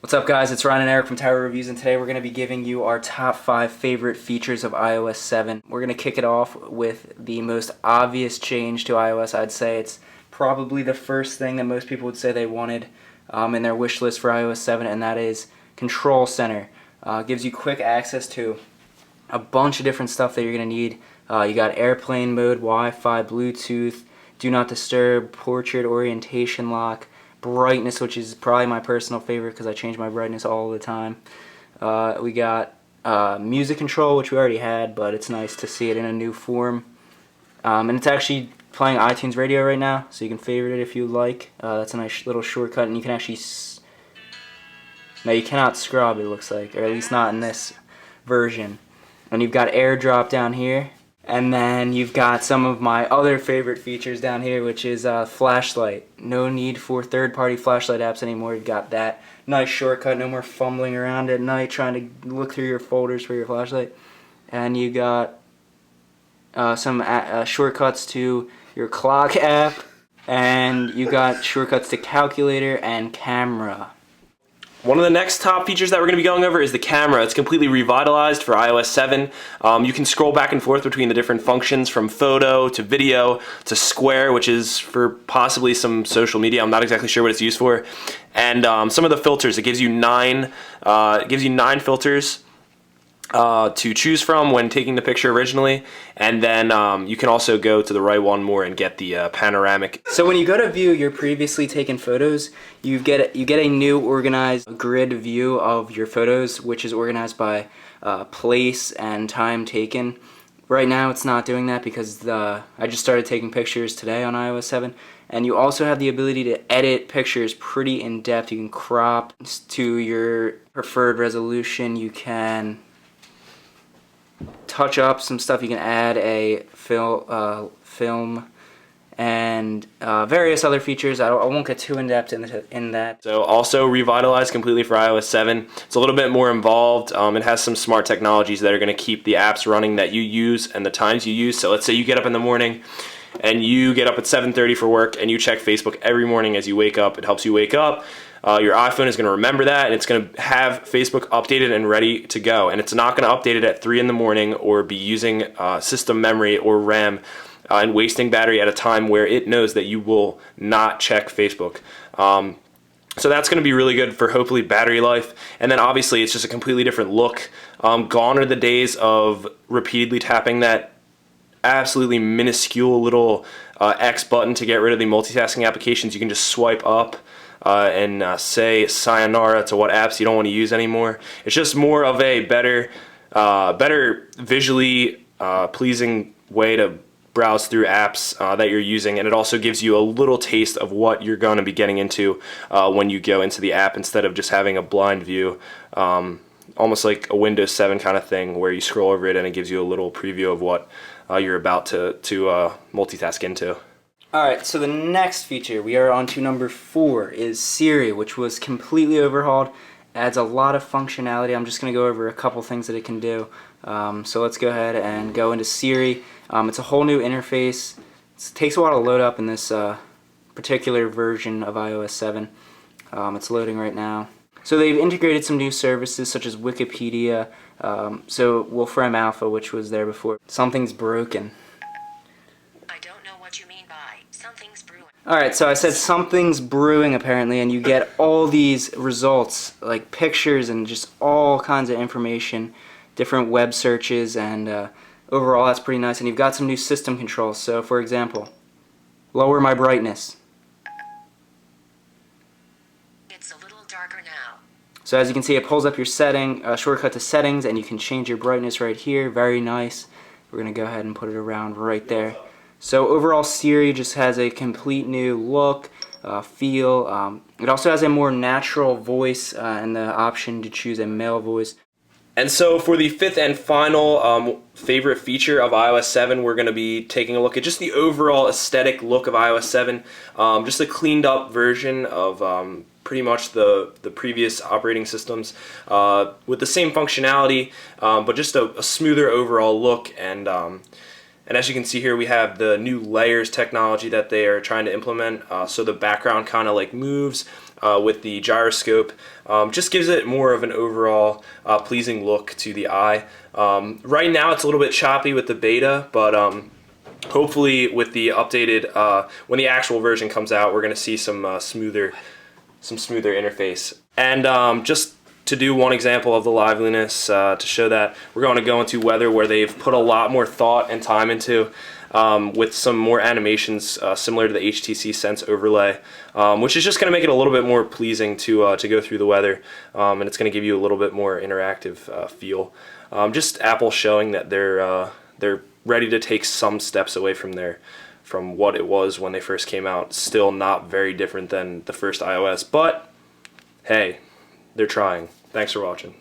What's up guys, it's Ryan and Eric from Tower Reviews, and today we're going to be giving you our top 5 favorite features of iOS 7. We're going to kick it off with the most obvious change to iOS. I'd say it's probably the first thing that most people would say they wanted in their wish list for iOS 7, and that is Control Center. Gives you quick access to a bunch of different stuff that you're going to need. You got airplane mode, Wi-Fi, Bluetooth, Do Not Disturb, Portrait Orientation Lock, brightness, which is probably my personal favorite because I change my brightness all the time. We got music control, which we already had, but it's nice to see it in a new form. And it's actually playing iTunes Radio right now, so you can favorite it if you like. That's a nice little shortcut, and you can actually... Now you cannot scrub, it looks like, or at least not in this version. And you've got AirDrop down here. And then you've got some of my other favorite features down here, which is flashlight. No need for third-party flashlight apps anymore. You've got that nice shortcut. No more fumbling around at night trying to look through your folders for your flashlight. And you got some shortcuts to your clock app. And you got shortcuts to calculator and camera. One of the next top features that we're going to be going over is the camera. It's completely revitalized for iOS 7. You can scroll back and forth between the different functions, from photo to video to square, which is for possibly some social media. I'm not exactly sure what it's used for. And some of the filters. It gives you nine filters to choose from when taking the picture originally, and then you can also go to the right one more and get the panoramic. So when you go to view your previously taken photos, you get a new organized grid view of your photos, which is organized by place and time taken. Right now it's not doing that because I just started taking pictures today on iOS 7, and you also have the ability to edit pictures pretty in depth. You can crop to your preferred resolution. You can touch up some stuff. You can add a film and various other features. I won't get too in-depth in that. So also revitalized completely for iOS 7. It's a little bit more involved. It has some smart technologies that are going to keep the apps running that you use and the times you use. So let's say you get up in the morning and you get up at 7:30 for work and you check Facebook every morning as you wake up. It helps you wake up. Your iPhone is going to remember that, and it's going to have Facebook updated and ready to go. And it's not going to update it at 3 in the morning or be using system memory or RAM and wasting battery at a time where it knows that you will not check Facebook. So that's going to be really good for hopefully battery life. And then obviously it's just a completely different look. Gone are the days of repeatedly tapping that absolutely minuscule little X button to get rid of the multitasking applications. You can just swipe up and say sayonara to what apps you don't want to use anymore. It's just more of a better visually pleasing way to browse through apps that you're using, and it also gives you a little taste of what you're going to be getting into when you go into the app, instead of just having a blind view, almost like a Windows 7 kind of thing where you scroll over it and it gives you a little preview of what you're about to multitask into. Alright, so the next feature, we are on to number 4, is Siri, which was completely overhauled. Adds a lot of functionality. I'm just going to go over a couple things that it can do. So let's go ahead and go into Siri. It's a whole new interface. It takes a while to load up in this particular version of iOS 7. It's loading right now. So they've integrated some new services such as Wikipedia, so Wolfram Alpha, which was there before. Something's broken. Something's brewing. Alright, so I said something's brewing apparently, and you get all these results, like pictures and just all kinds of information, different web searches, and overall that's pretty nice. And you've got some new system controls. So for example, lower my brightness. It's a little darker now. So as you can see, it pulls up your shortcut to settings, and you can change your brightness right here. Very nice. We're going to go ahead and put it around right there. So overall, Siri just has a complete new look, feel. It also has a more natural voice and the option to choose a male voice. And so for the 5th and final favorite feature of iOS 7, we're going to be taking a look at just the overall aesthetic look of iOS 7. Just a cleaned up version of pretty much the previous operating systems with the same functionality, but just a smoother overall look. And as you can see here, we have the new layers technology that they are trying to implement. So the background kind of like moves with the gyroscope. Just gives it more of an overall pleasing look to the eye. Right now it's a little bit choppy with the beta, but hopefully with the updated, when the actual version comes out, we're going to see some smoother interface. And just to do one example of the liveliness, to show that, we're going to go into weather, where they've put a lot more thought and time into, with some more animations similar to the HTC Sense overlay, which is just going to make it a little bit more pleasing to go through the weather, and it's going to give you a little bit more interactive feel. Just Apple showing that they're ready to take some steps away from what it was when they first came out. Still not very different than the first iOS, but hey, they're trying. Thanks for watching.